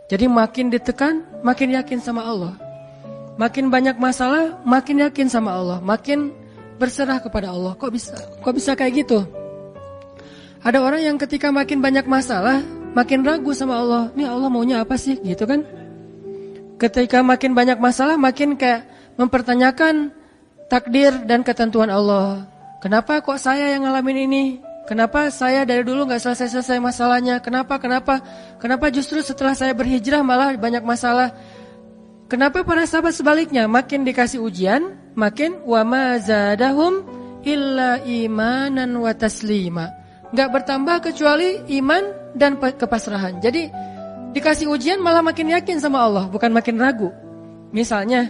Jadi makin ditekan, makin yakin sama Allah. Makin banyak masalah, makin yakin sama Allah. Makin berserah kepada Allah. Kok bisa kayak gitu? Ada orang yang ketika makin banyak masalah, makin ragu sama Allah. Ini Allah maunya apa sih? Gitu kan? Ketika makin banyak masalah, makin kayak mempertanyakan takdir dan ketentuan Allah. Kenapa kok saya yang ngalamin ini? Kenapa saya dari dulu gak selesai-selesai masalahnya? Kenapa justru setelah saya berhijrah malah banyak masalah? Kenapa para sahabat sebaliknya? Makin dikasih ujian, makin wa ma zadahum illa imanan wa taslima. Gak bertambah kecuali iman dan kepasrahan. Jadi dikasih ujian malah makin yakin sama Allah, bukan makin ragu. Misalnya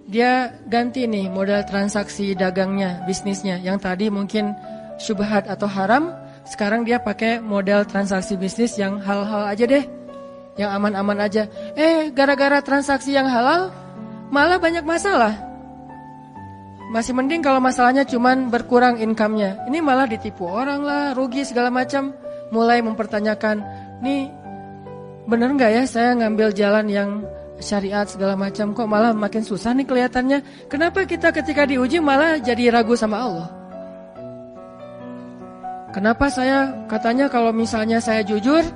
dia ganti nih model transaksi dagangnya, bisnisnya. Yang tadi mungkin syubhat atau haram, sekarang dia pakai model transaksi bisnis yang halal aja deh, yang aman-aman aja. Gara-gara transaksi yang halal malah banyak masalah. Masih mending kalau masalahnya cuman berkurang income-nya. Ini malah ditipu orang lah, rugi segala macam. Mulai mempertanyakan, nih bener gak ya saya ngambil jalan yang syariat segala macam, kok malah makin susah nih kelihatannya. Kenapa kita ketika diuji malah jadi ragu sama Allah? Kenapa saya katanya kalau misalnya saya jujur,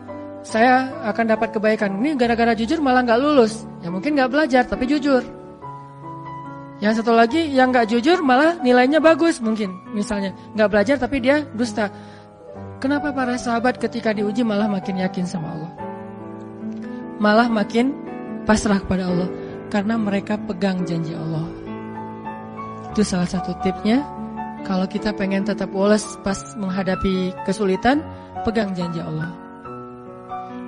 saya akan dapat kebaikan. Ini gara-gara jujur malah gak lulus. Ya mungkin gak belajar tapi jujur. Yang satu lagi yang gak jujur malah nilainya bagus mungkin. Misalnya gak belajar tapi dia dusta. Kenapa para sahabat ketika diuji malah makin yakin sama Allah? Malah makin pasrah kepada Allah, karena mereka pegang janji Allah. Itu salah satu tipsnya. Kalau kita pengen tetap woles pas menghadapi kesulitan, pegang janji Allah.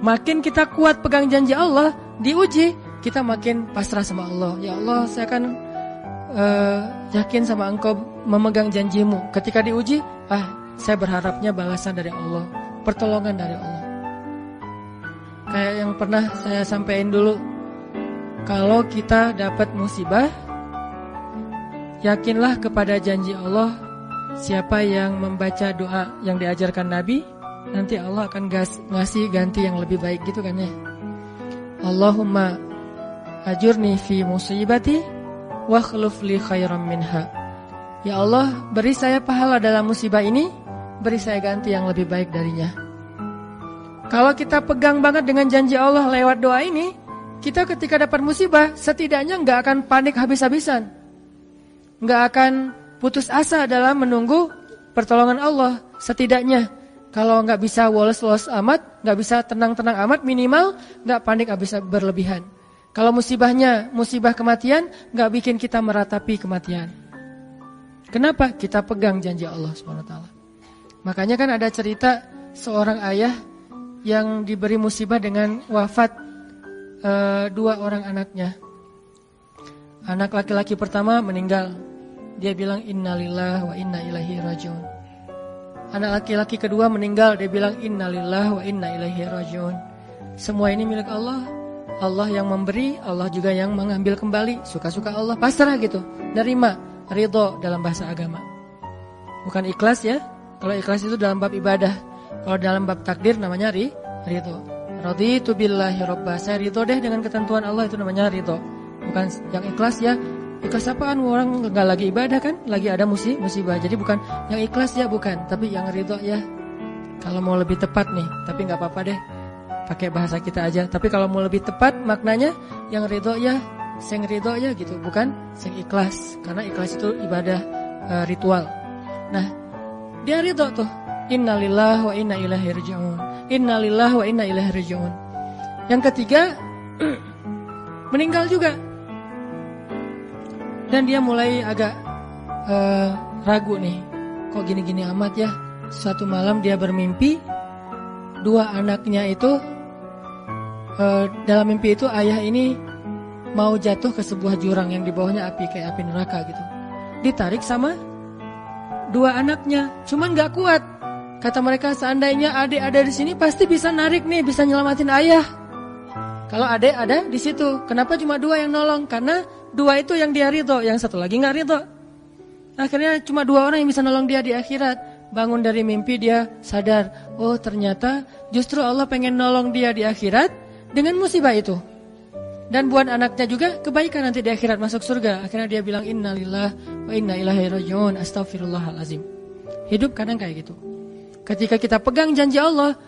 Makin kita kuat pegang janji Allah, diuji, kita makin pasrah sama Allah. Ya Allah, saya akan yakin sama Engkau memegang janjimu. Ketika diuji, saya berharapnya balasan dari Allah, pertolongan dari Allah. Kayak yang pernah saya sampaikan dulu, kalau kita dapat musibah, yakinlah kepada janji Allah. Siapa yang membaca doa yang diajarkan Nabi, nanti Allah akan ngasih ganti yang lebih baik, gitu kan ya. Allahumma ajurni fi musibati wa akhlif li khairan minha. Ya Allah, beri saya pahala dalam musibah ini, beri saya ganti yang lebih baik darinya. Kalau kita pegang banget dengan janji Allah lewat doa ini, kita ketika dapat musibah, setidaknya gak akan panik habis-habisan. Gak akan putus asa dalam menunggu pertolongan Allah. Setidaknya, kalau gak bisa woles-woles amat, gak bisa tenang-tenang amat, minimal gak panik habis berlebihan. Kalau musibahnya, musibah kematian, gak bikin kita meratapi kematian. Kenapa? Kita pegang janji Allah SWT. Makanya kan ada cerita seorang ayah yang diberi musibah dengan wafat 2 orang anaknya. Anak laki-laki pertama meninggal. Dia bilang innalillahi wa inna ilaihi rajiun. Anak laki-laki kedua meninggal. Dia bilang innalillahi wa inna ilaihi rajiun. Semua ini milik Allah. Allah yang memberi, Allah juga yang mengambil kembali. Suka-suka Allah, pasrah gitu. Nerima, ridho dalam bahasa agama. Bukan ikhlas ya. Kalau ikhlas itu dalam bab ibadah. Kalau dalam bab takdir namanya ridho. Raditu billahi robba. Saya ridho deh dengan ketentuan Allah, itu namanya ridho. Bukan yang ikhlas ya. Ikhlas apaan? Orang gak lagi ibadah kan, lagi ada musibah. Jadi bukan yang ikhlas ya, bukan. Tapi yang ridho ya. Kalau mau lebih tepat nih, tapi gak apa-apa deh, pakai bahasa kita aja. Tapi kalau mau lebih tepat maknanya, yang ridho ya, sing ridho ya gitu. Bukan sing ikhlas. Karena ikhlas itu ibadah ritual. Nah, dia ridho tuh. Innalillahi wa inna ilaihi raji'un. Innalillahi wa inna ilaihi raji'un. Yang ketiga meninggal juga. Dan dia mulai agak ragu nih. Kok gini-gini amat ya? Suatu malam dia bermimpi 2 anaknya itu dalam mimpi itu ayah ini mau jatuh ke sebuah jurang yang di bawahnya api, kayak api neraka gitu. Ditarik sama 2 anaknya, cuman gak kuat. Kata mereka, seandainya adik ada di sini pasti bisa narik nih, bisa nyelamatin ayah. Kalau adik ada di situ, kenapa cuma 2 yang nolong? Karena 2 itu yang dia ridho, yang satu lagi nggak ridho. Akhirnya cuma 2 orang yang bisa nolong dia di akhirat. Bangun dari mimpi dia sadar, oh ternyata justru Allah pengen nolong dia di akhirat dengan musibah itu. Dan buat anaknya juga kebaikan nanti di akhirat masuk surga. Akhirnya dia bilang innalillahi wa inna ilaihi raji'un, astaghfirullahalazim. Hidup kadang kayak gitu. Ketika kita pegang janji Allah,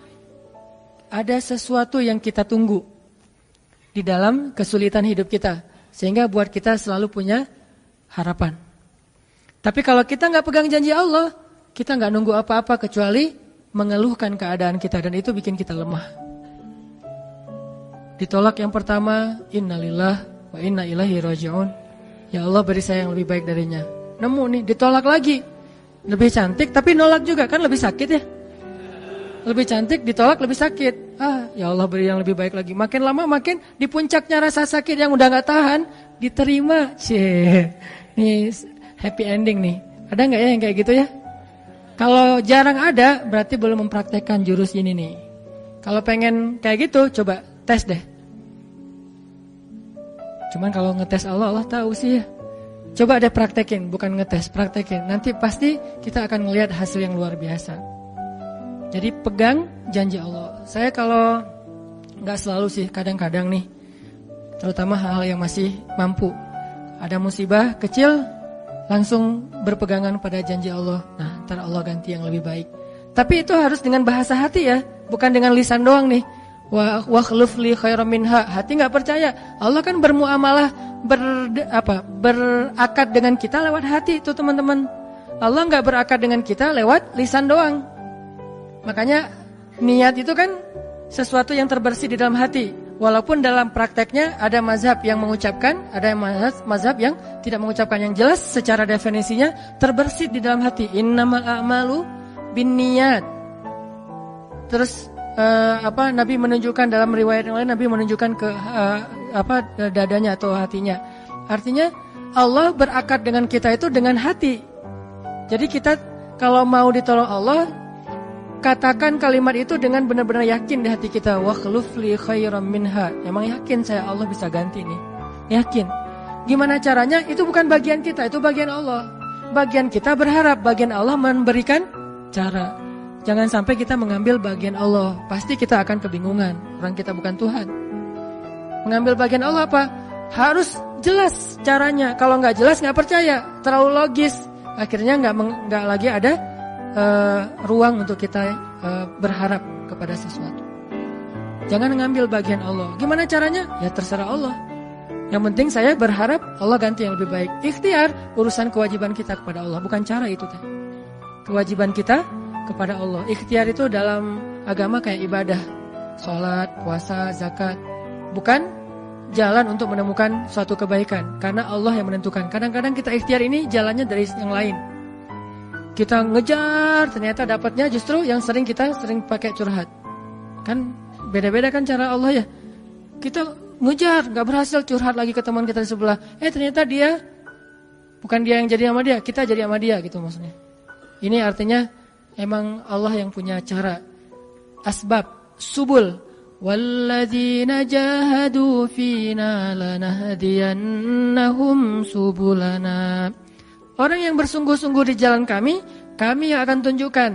ada sesuatu yang kita tunggu di dalam kesulitan hidup kita, sehingga buat kita selalu punya harapan. Tapi kalau kita nggak pegang janji Allah, kita nggak nunggu apa-apa kecuali mengeluhkan keadaan kita, dan itu bikin kita lemah. Ditolak yang pertama, innalillahi wa inna ilaihi raji'un. Ya Allah, beri saya yang lebih baik darinya. Nemu nih, ditolak lagi. Lebih cantik tapi nolak juga, kan lebih sakit ya. Lebih cantik ditolak lebih sakit. Ya Allah, beri yang lebih baik lagi. Makin lama makin di puncaknya rasa sakit yang udah gak tahan, diterima. Nih happy ending nih. Ada gak ya yang kayak gitu ya? Kalau jarang ada, berarti belum mempraktekkan jurus ini nih. Kalau pengen kayak gitu, coba tes deh. Cuman kalau ngetes Allah tahu sih ya. Coba deh praktekin, bukan ngetes, praktekin. Nanti pasti kita akan melihat hasil yang luar biasa. Jadi pegang janji Allah. Saya kalau gak selalu sih, kadang-kadang nih, terutama hal-hal yang masih mampu. Ada musibah kecil, langsung berpegangan pada janji Allah. Nah, ntar Allah ganti yang lebih baik. Tapi itu harus dengan bahasa hati ya, bukan dengan lisan doang nih. Wa khluf li khairam minha. Hati gak percaya. Allah kan bermuamalah, berakad dengan kita lewat hati itu teman-teman. Allah gak berakad dengan kita lewat lisan doang. Makanya niat itu kan sesuatu yang terbersih di dalam hati. Walaupun dalam prakteknya ada mazhab yang mengucapkan, ada mazhab yang tidak mengucapkan. Yang jelas secara definisinya terbersih di dalam hati. Innamal a'malu binniyat. Terus Nabi menunjukkan dalam riwayat yang lain, Nabi menunjukkan ke dadanya atau hatinya. Artinya Allah berakad dengan kita itu dengan hati. Jadi kita kalau mau ditolong Allah, katakan kalimat itu dengan benar-benar yakin di hati kita. Wa khluf li khairam minha. Emang yakin saya Allah bisa ganti nih. Yakin. Gimana caranya? Itu bukan bagian kita, itu bagian Allah. Bagian kita berharap, bagian Allah memberikan cara. Jangan sampai kita mengambil bagian Allah. Pasti kita akan kebingungan. Orang kita bukan Tuhan. Mengambil bagian Allah apa? Harus jelas caranya. Kalau nggak jelas nggak percaya. Terlalu logis. Akhirnya nggak lagi ada ruang untuk kita berharap kepada sesuatu. Jangan mengambil bagian Allah. Gimana caranya? Ya terserah Allah. Yang penting saya berharap Allah ganti yang lebih baik. Ikhtiar urusan kewajiban kita kepada Allah. Bukan cara itu. Kewajiban kita kepada Allah. Ikhtiar itu dalam agama kayak ibadah, sholat, puasa, zakat. Bukan jalan untuk menemukan suatu kebaikan, karena Allah yang menentukan. Kadang-kadang kita ikhtiar ini jalannya dari yang lain. Kita ngejar, ternyata dapatnya justru yang sering pakai curhat. Kan beda-beda kan cara Allah ya. Kita ngejar, gak berhasil, curhat lagi ke teman kita di sebelah. Ternyata dia, bukan dia yang jadi sama dia, kita jadi sama dia gitu maksudnya. Ini artinya emang Allah yang punya cara, asbab, subul. Walladzina jahadu fina lanahdiyannahum subulana. Orang yang bersungguh-sungguh di jalan kami yang akan tunjukkan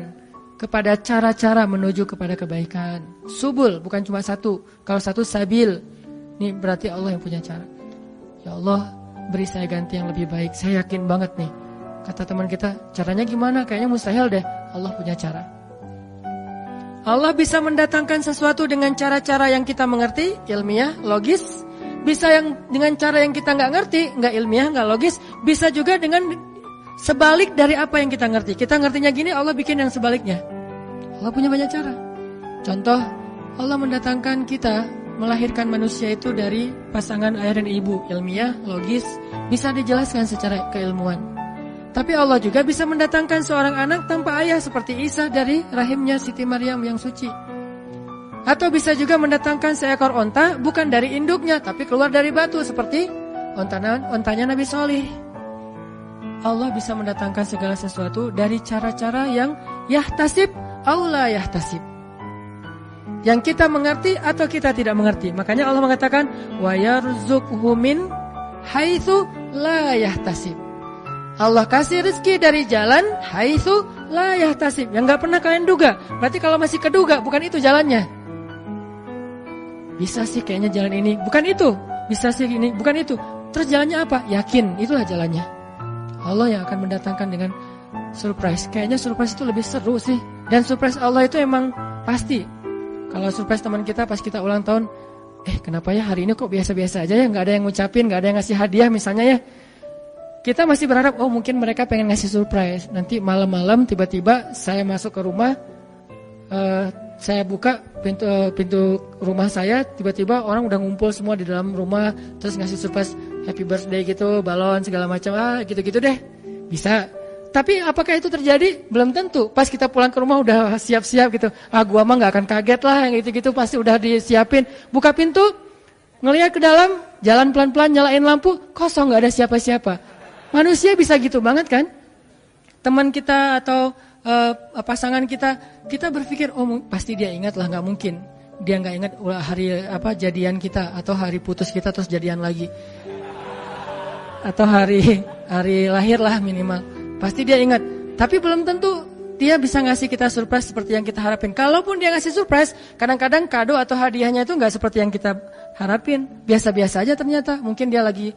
kepada cara-cara menuju kepada kebaikan. Subul, bukan cuma satu. Kalau satu sabil, ini berarti Allah yang punya cara. Ya Allah, beri saya ganti yang lebih baik. Saya yakin banget nih. Kata teman kita, caranya gimana? Kayaknya mustahil deh. Allah punya cara. Allah bisa mendatangkan sesuatu dengan cara-cara yang kita mengerti, ilmiah, logis. Bisa yang dengan cara yang kita nggak ngerti, nggak ilmiah, nggak logis. Bisa juga dengan sebalik dari apa yang kita ngerti. Kita ngertinya gini, Allah bikin yang sebaliknya. Allah punya banyak cara. Contoh, Allah mendatangkan kita, melahirkan manusia itu dari pasangan ayah dan ibu. Ilmiah, logis, bisa dijelaskan secara keilmuan. Tapi Allah juga bisa mendatangkan seorang anak tanpa ayah seperti Isa dari rahimnya Siti Maryam yang suci. Atau bisa juga mendatangkan seekor onta bukan dari induknya tapi keluar dari batu seperti ontanya Nabi Sholih. Allah bisa mendatangkan segala sesuatu dari cara-cara yang yahtasib aw la yahtasib. Yang kita mengerti atau kita tidak mengerti. Makanya Allah mengatakan wa yarzuqhu min haitsu la yahtasib. Allah kasih rezeki dari jalan haitsu la yahtasib, yang enggak pernah kalian duga. Berarti kalau masih keduga bukan itu jalannya. bisa sih kayaknya jalan ini, bukan itu. Bisa sih ini, bukan itu. Terus jalannya apa? Yakin, itulah jalannya. Allah yang akan mendatangkan dengan surprise. Kayaknya surprise itu lebih seru sih. Dan surprise Allah itu emang pasti. Kalau surprise teman kita pas kita ulang tahun, kenapa ya hari ini kok biasa-biasa aja ya, nggak ada yang ngucapin, nggak ada yang ngasih hadiah misalnya ya. Kita masih berharap, mungkin mereka pengen ngasih surprise. Nanti malam-malam tiba-tiba saya masuk ke rumah, saya buka pintu rumah saya, tiba-tiba orang udah ngumpul semua di dalam rumah, terus ngasih surprise happy birthday gitu, balon segala macam, gitu-gitu deh. Bisa. Tapi apakah itu terjadi? Belum tentu. Pas kita pulang ke rumah udah siap-siap gitu. Gua mah nggak akan kaget lah, yang gitu-gitu pasti udah disiapin. Buka pintu, ngelihat ke dalam, jalan pelan-pelan, nyalain lampu, kosong, nggak ada siapa-siapa. Manusia bisa gitu banget kan? Teman kita atau pasangan kita berpikir, pasti dia ingat lah, nggak mungkin dia nggak ingat hari jadian kita atau hari putus kita terus jadian lagi, atau hari lahir lah minimal, pasti dia ingat. Tapi belum tentu dia bisa ngasih kita surprise seperti yang kita harapin. Kalaupun dia ngasih surprise, kadang-kadang kado atau hadiahnya itu nggak seperti yang kita harapin, biasa-biasa aja ternyata. Mungkin dia lagi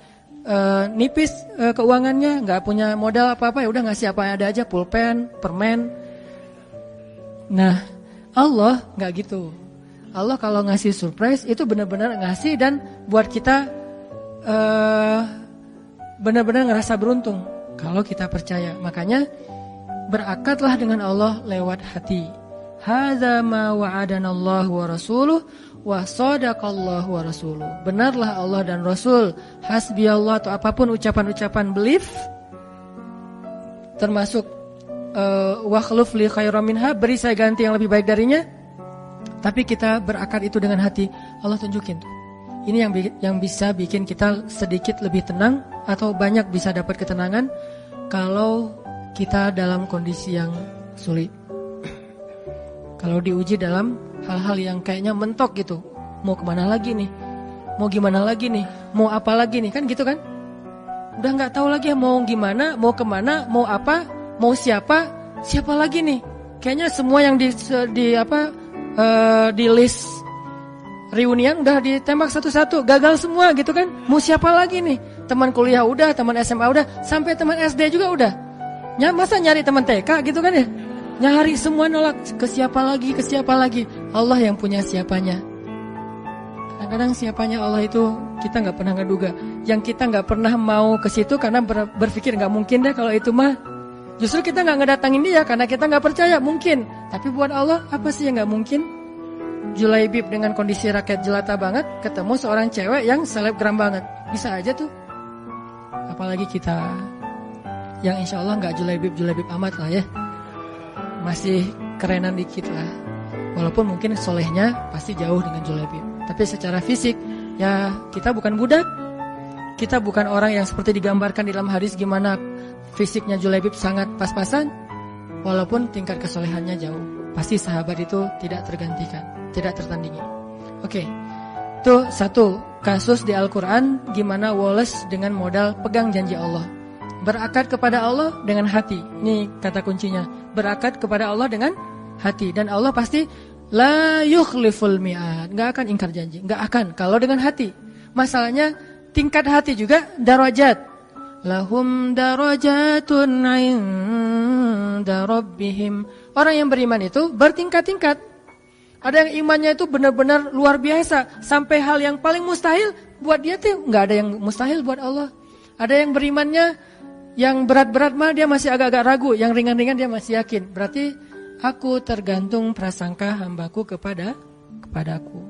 nipis keuangannya, nggak punya modal apa-apa, ya udah ngasih apa yang ada aja, pulpen, permen. Nah, Allah nggak gitu. Allah kalau ngasih surprise itu benar-benar ngasih dan buat kita benar-benar ngerasa beruntung kalau kita percaya. Makanya berakatlah dengan Allah lewat hati. Hadza ma wa'adanallahu wa rasuluh wa sadaqallahu wa rasuluh. Benarlah Allah dan Rasul. Hasbiyallah atau apapun ucapan-ucapan belief, termasuk wa khluf li khairam minha, beri saya ganti yang lebih baik darinya. Tapi kita berakad itu dengan hati. Allah tunjukin tuh. Ini yang bisa bikin kita sedikit lebih tenang atau banyak bisa dapat ketenangan kalau kita dalam kondisi yang sulit. Kalau diuji dalam hal-hal yang kayaknya mentok gitu, mau kemana lagi nih, mau gimana lagi nih, mau apa lagi nih, kan gitu kan? Udah nggak tahu lagi mau gimana, mau kemana, mau apa, mau siapa lagi nih? Kayaknya semua yang di list reunian udah ditembak satu-satu, gagal semua gitu kan? Mau siapa lagi nih? Teman kuliah udah, teman SMA udah, sampai teman SD juga udah. Masa nyari teman TK gitu kan ya? Nyari semua nolak, ke siapa lagi? Allah yang punya siapanya. Kadang-kadang siapanya Allah itu kita nggak pernah ngeduga. Yang kita nggak pernah mau ke situ karena berpikir nggak mungkin deh kalau itu mah. Justru kita nggak ngedatangin dia karena kita nggak percaya mungkin. Tapi buat Allah apa sih yang nggak mungkin? Julaibib dengan kondisi rakyat jelata banget ketemu seorang cewek yang selebgram banget, bisa aja tuh. Apalagi kita yang insya Allah nggak julaibib amat lah ya. Masih kerenan dikit lah. Walaupun mungkin solehnya pasti jauh dengan Julaibib. Tapi secara fisik, ya kita bukan budak. Kita bukan orang yang seperti digambarkan di dalam hadis gimana fisiknya Julaibib sangat pas-pasan. Walaupun tingkat kesolehannya jauh. Pasti sahabat itu tidak tergantikan, tidak tertandingi. Oke, itu satu kasus di Al-Quran gimana Wallace dengan modal pegang janji Allah. Berakad kepada Allah dengan hati. Ini kata kuncinya. Berakad kepada Allah dengan hati. Dan Allah pasti la yukhliful mi'ad, gak akan ingkar janji, gak akan kalau dengan hati. Masalahnya tingkat hati juga darajat. Lahum darajatun 'inda rabbihim. Orang yang beriman itu bertingkat-tingkat. Ada yang imannya itu benar-benar luar biasa, sampai hal yang paling mustahil buat dia tuh gak ada yang mustahil buat Allah. Ada yang berimannya yang berat-berat mah dia masih agak-agak ragu, yang ringan-ringan dia masih yakin. Berarti aku tergantung prasangka hambaku kepadaku.